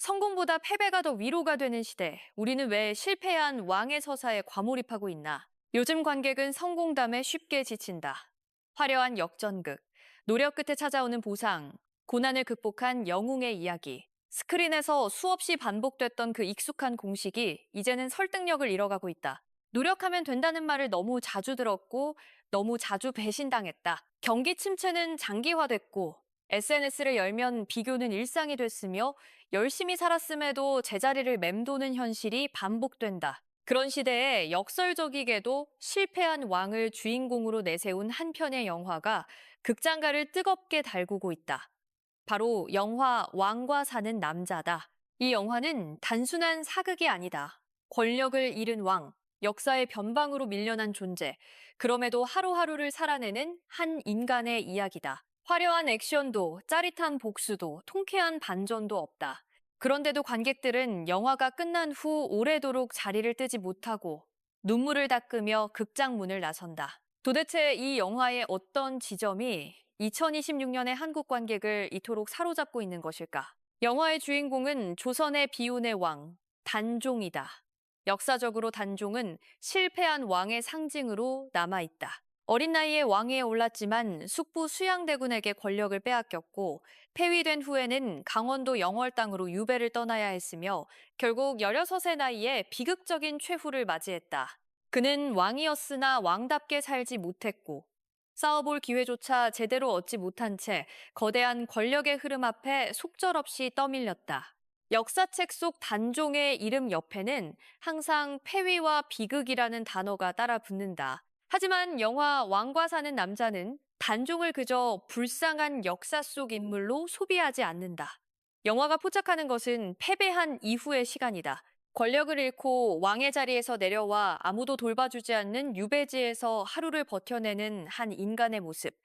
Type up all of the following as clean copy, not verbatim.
성공보다 패배가 더 위로가 되는 시대. 우리는 왜 실패한 왕의 서사에 과몰입하고 있나? 요즘 관객은 성공담에 쉽게 지친다. 화려한 역전극, 노력 끝에 찾아오는 보상, 고난을 극복한 영웅의 이야기. 스크린에서 수없이 반복됐던 그 익숙한 공식이 이제는 설득력을 잃어가고 있다. 노력하면 된다는 말을 너무 자주 들었고 너무 자주 배신당했다. 경기 침체는 장기화됐고 SNS를 열면 비교는 일상이 됐으며 열심히 살았음에도 제자리를 맴도는 현실이 반복된다. 그런 시대에 역설적이게도 실패한 왕을 주인공으로 내세운 한 편의 영화가 극장가를 뜨겁게 달구고 있다. 바로 영화 왕과 사는 남자다. 이 영화는 단순한 사극이 아니다. 권력을 잃은 왕, 역사의 변방으로 밀려난 존재, 그럼에도 하루하루를 살아내는 한 인간의 이야기다. 화려한 액션도 짜릿한 복수도 통쾌한 반전도 없다. 그런데도 관객들은 영화가 끝난 후 오래도록 자리를 뜨지 못하고 눈물을 닦으며 극장 문을 나선다. 도대체 이 영화의 어떤 지점이 2026년의 한국 관객을 이토록 사로잡고 있는 것일까? 영화의 주인공은 조선의 비운의 왕, 단종이다. 역사적으로 단종은 실패한 왕의 상징으로 남아있다. 어린 나이에 왕위에 올랐지만 숙부 수양대군에게 권력을 빼앗겼고 폐위된 후에는 강원도 영월 땅으로 유배를 떠나야 했으며 결국 16의 나이에 비극적인 최후를 맞이했다. 그는 왕이었으나 왕답게 살지 못했고 싸워볼 기회조차 제대로 얻지 못한 채 거대한 권력의 흐름 앞에 속절없이 떠밀렸다. 역사책 속 단종의 이름 옆에는 항상 폐위와 비극이라는 단어가 따라 붙는다. 하지만 영화 왕과 사는 남자는 단종을 그저 불쌍한 역사 속 인물로 소비하지 않는다. 영화가 포착하는 것은 패배한 이후의 시간이다. 권력을 잃고 왕의 자리에서 내려와 아무도 돌봐주지 않는 유배지에서 하루를 버텨내는 한 인간의 모습.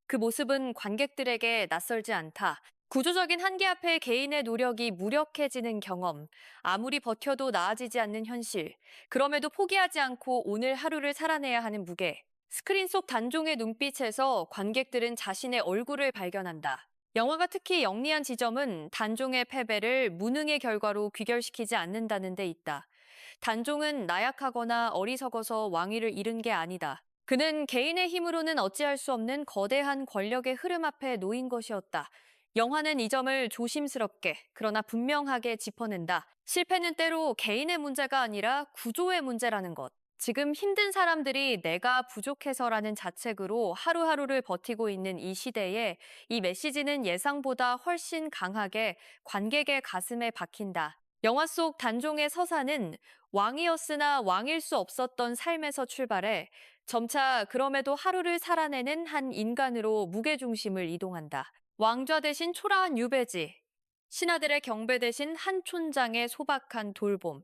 그 모습은 관객들에게 낯설지 않다. 구조적인 한계 앞에 개인의 노력이 무력해지는 경험, 아무리 버텨도 나아지지 않는 현실, 그럼에도 포기하지 않고 오늘 하루를 살아내야 하는 무게. 스크린 속 단종의 눈빛에서 관객들은 자신의 얼굴을 발견한다. 영화가 특히 영리한 지점은 단종의 패배를 무능의 결과로 귀결시키지 않는다는 데 있다. 단종은 나약하거나 어리석어서 왕위를 잃은 게 아니다. 그는 개인의 힘으로는 어찌할 수 없는 거대한 권력의 흐름 앞에 놓인 것이었다. 영화는 이 점을 조심스럽게 그러나 분명하게 짚어낸다. 실패는 때로 개인의 문제가 아니라 구조의 문제라는 것. 지금 힘든 사람들이 내가 부족해서라는 자책으로 하루하루를 버티고 있는 이 시대에 이 메시지는 예상보다 훨씬 강하게 관객의 가슴에 박힌다. 영화 속 단종의 서사는 왕이었으나 왕일 수 없었던 삶에서 출발해 점차 그럼에도 하루를 살아내는 한 인간으로 무게중심을 이동한다. 왕좌 대신 초라한 유배지, 신하들의 경배 대신 한 촌장의 소박한 돌봄,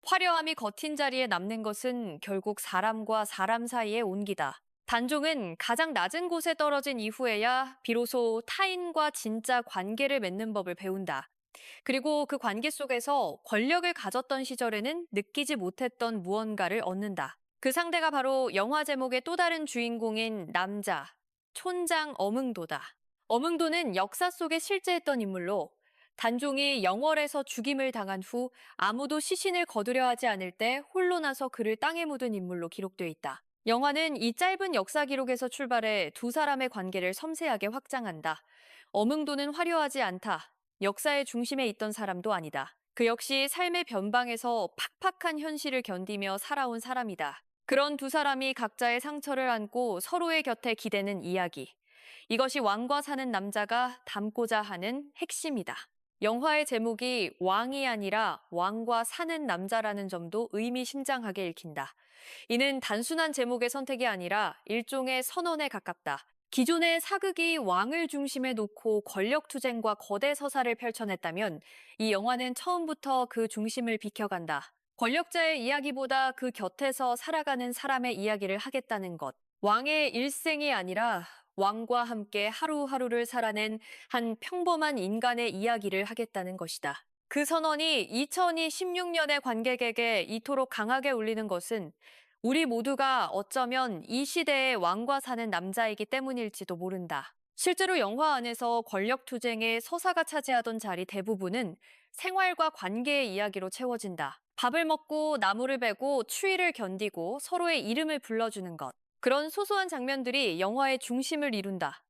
화려함이 겉힌 자리에 남는 것은 결국 사람과 사람 사이의 온기다. 단종은 가장 낮은 곳에 떨어진 이후에야 비로소 타인과 진짜 관계를 맺는 법을 배운다. 그리고 그 관계 속에서 권력을 가졌던 시절에는 느끼지 못했던 무언가를 얻는다. 그 상대가 바로 영화 제목의 또 다른 주인공인 남자, 촌장 어몽도다. 어몽도는 역사 속에 실제했던 인물로 단종이 영월에서 죽임을 당한 후 아무도 시신을 거두려 하지 않을 때 홀로 나서 그를 땅에 묻은 인물로 기록돼 있다. 영화는 이 짧은 역사 기록에서 출발해 두 사람의 관계를 섬세하게 확장한다. 어몽도는 화려하지 않다. 역사의 중심에 있던 사람도 아니다. 그 역시 삶의 변방에서 팍팍한 현실을 견디며 살아온 사람이다. 그런 두 사람이 각자의 상처를 안고 서로의 곁에 기대는 이야기. 이것이 왕과 사는 남자가 담고자 하는 핵심이다. 영화의 제목이 왕이 아니라 왕과 사는 남자라는 점도 의미심장하게 읽힌다. 이는 단순한 제목의 선택이 아니라 일종의 선언에 가깝다. 기존의 사극이 왕을 중심에 놓고 권력투쟁과 거대 서사를 펼쳐냈다면 이 영화는 처음부터 그 중심을 비켜간다. 권력자의 이야기보다 그 곁에서 살아가는 사람의 이야기를 하겠다는 것. 왕의 일생이 아니라 왕과 함께 하루하루를 살아낸 한 평범한 인간의 이야기를 하겠다는 것이다. 그 선언이 2016년의 관객에게 이토록 강하게 울리는 것은 우리 모두가 어쩌면 이 시대의 왕과 사는 남자이기 때문일지도 모른다. 실제로 영화 안에서 권력 투쟁에 서사가 차지하던 자리 대부분은 생활과 관계의 이야기로 채워진다. 밥을 먹고 나무를 베고 추위를 견디고 서로의 이름을 불러주는 것. 그런 소소한 장면들이 영화의 중심을 이룬다.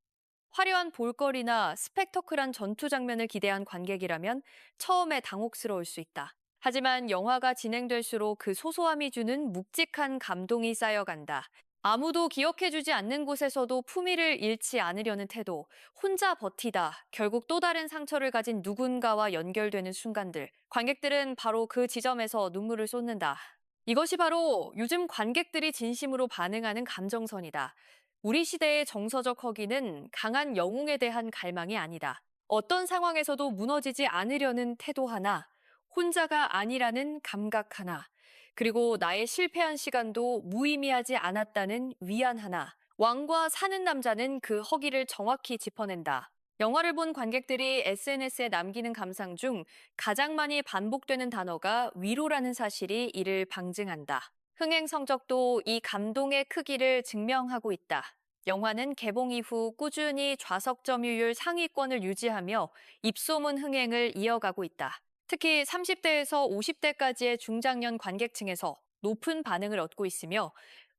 화려한 볼거리나 스펙터클한 전투 장면을 기대한 관객이라면 처음에 당혹스러울 수 있다. 하지만 영화가 진행될수록 그 소소함이 주는 묵직한 감동이 쌓여간다. 아무도 기억해주지 않는 곳에서도 품위를 잃지 않으려는 태도, 혼자 버티다, 결국 또 다른 상처를 가진 누군가와 연결되는 순간들, 관객들은 바로 그 지점에서 눈물을 쏟는다. 이것이 바로 요즘 관객들이 진심으로 반응하는 감정선이다. 우리 시대의 정서적 허기는 강한 영웅에 대한 갈망이 아니다. 어떤 상황에서도 무너지지 않으려는 태도 하나, 혼자가 아니라는 감각 하나, 그리고 나의 실패한 시간도 무의미하지 않았다는 위안 하나. 왕과 사는 남자는 그 허기를 정확히 짚어낸다. 영화를 본 관객들이 SNS에 남기는 감상 중 가장 많이 반복되는 단어가 위로라는 사실이 이를 방증한다. 흥행 성적도 이 감동의 크기를 증명하고 있다. 영화는 개봉 이후 꾸준히 좌석 점유율 상위권을 유지하며 입소문 흥행을 이어가고 있다. 특히 30대에서 50대까지의 중장년 관객층에서 높은 반응을 얻고 있으며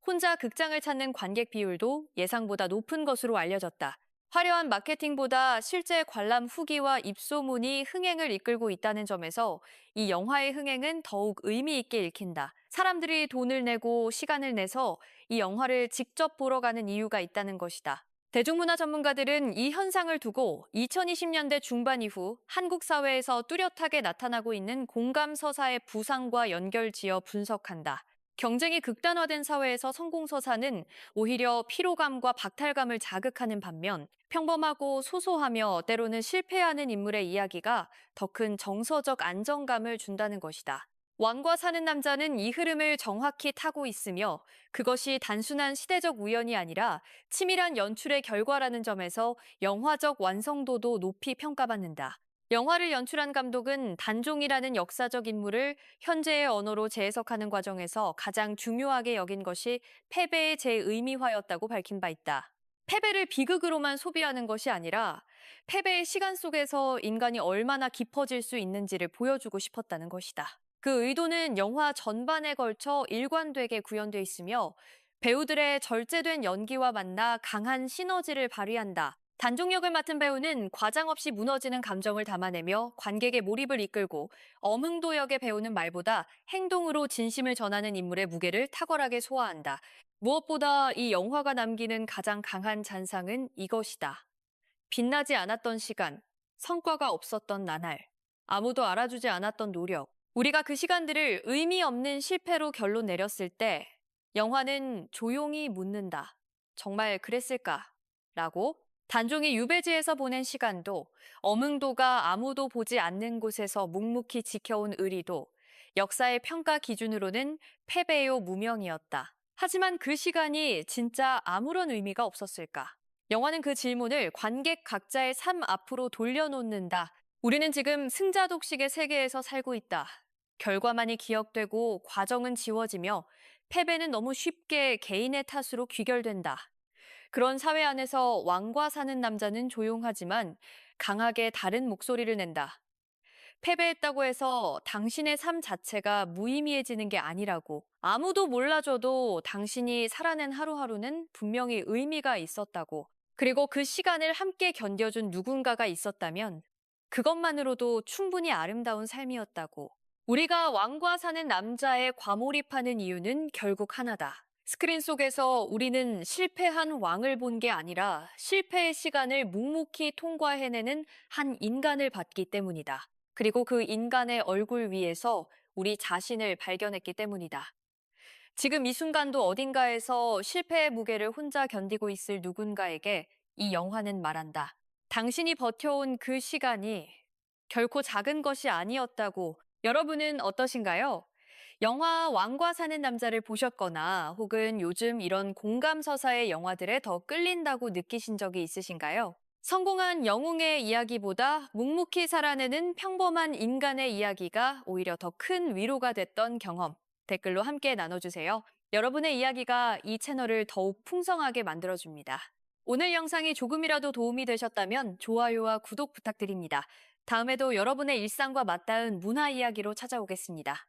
혼자 극장을 찾는 관객 비율도 예상보다 높은 것으로 알려졌다. 화려한 마케팅보다 실제 관람 후기와 입소문이 흥행을 이끌고 있다는 점에서 이 영화의 흥행은 더욱 의미 있게 읽힌다. 사람들이 돈을 내고 시간을 내서 이 영화를 직접 보러 가는 이유가 있다는 것이다. 대중문화 전문가들은 이 현상을 두고 2020년대 중반 이후 한국 사회에서 뚜렷하게 나타나고 있는 공감 서사의 부상과 연결지어 분석한다. 경쟁이 극단화된 사회에서 성공 서사는 오히려 피로감과 박탈감을 자극하는 반면 평범하고 소소하며 때로는 실패하는 인물의 이야기가 더 큰 정서적 안정감을 준다는 것이다. 왕과 사는 남자는 이 흐름을 정확히 타고 있으며 그것이 단순한 시대적 우연이 아니라 치밀한 연출의 결과라는 점에서 영화적 완성도도 높이 평가받는다. 영화를 연출한 감독은 단종이라는 역사적 인물을 현재의 언어로 재해석하는 과정에서 가장 중요하게 여긴 것이 패배의 재의미화였다고 밝힌 바 있다. 패배를 비극으로만 소비하는 것이 아니라 패배의 시간 속에서 인간이 얼마나 깊어질 수 있는지를 보여주고 싶었다는 것이다. 그 의도는 영화 전반에 걸쳐 일관되게 구현돼 있으며 배우들의 절제된 연기와 만나 강한 시너지를 발휘한다. 단종 역을 맡은 배우는 과장 없이 무너지는 감정을 담아내며 관객의 몰입을 이끌고 엄흥도 역의 배우는 말보다 행동으로 진심을 전하는 인물의 무게를 탁월하게 소화한다. 무엇보다 이 영화가 남기는 가장 강한 잔상은 이것이다. 빛나지 않았던 시간, 성과가 없었던 나날, 아무도 알아주지 않았던 노력. 우리가 그 시간들을 의미 없는 실패로 결론 내렸을 때 영화는 조용히 묻는다. 정말 그랬을까? 라고 단종이 유배지에서 보낸 시간도 엄흥도가 아무도 보지 않는 곳에서 묵묵히 지켜온 의리도 역사의 평가 기준으로는 패배요 무명이었다. 하지만 그 시간이 진짜 아무런 의미가 없었을까? 영화는 그 질문을 관객 각자의 삶 앞으로 돌려놓는다. 우리는 지금 승자 독식의 세계에서 살고 있다. 결과만이 기억되고 과정은 지워지며 패배는 너무 쉽게 개인의 탓으로 귀결된다. 그런 사회 안에서 왕과 사는 남자는 조용하지만 강하게 다른 목소리를 낸다. 패배했다고 해서 당신의 삶 자체가 무의미해지는 게 아니라고. 아무도 몰라줘도 당신이 살아낸 하루하루는 분명히 의미가 있었다고. 그리고 그 시간을 함께 견뎌준 누군가가 있었다면 그것만으로도 충분히 아름다운 삶이었다고. 우리가 왕과 사는 남자에 과몰입하는 이유는 결국 하나다. 스크린 속에서 우리는 실패한 왕을 본 게 아니라 실패의 시간을 묵묵히 통과해내는 한 인간을 봤기 때문이다. 그리고 그 인간의 얼굴 위에서 우리 자신을 발견했기 때문이다. 지금 이 순간도 어딘가에서 실패의 무게를 혼자 견디고 있을 누군가에게 이 영화는 말한다. 당신이 버텨온 그 시간이 결코 작은 것이 아니었다고. 여러분은 어떠신가요? 영화 왕과 사는 남자를 보셨거나 혹은 요즘 이런 공감 서사의 영화들에 더 끌린다고 느끼신 적이 있으신가요? 성공한 영웅의 이야기보다 묵묵히 살아내는 평범한 인간의 이야기가 오히려 더 큰 위로가 됐던 경험. 댓글로 함께 나눠주세요. 여러분의 이야기가 이 채널을 더욱 풍성하게 만들어줍니다. 오늘 영상이 조금이라도 도움이 되셨다면 좋아요와 구독 부탁드립니다. 다음에도 여러분의 일상과 맞닿은 문화 이야기로 찾아오겠습니다.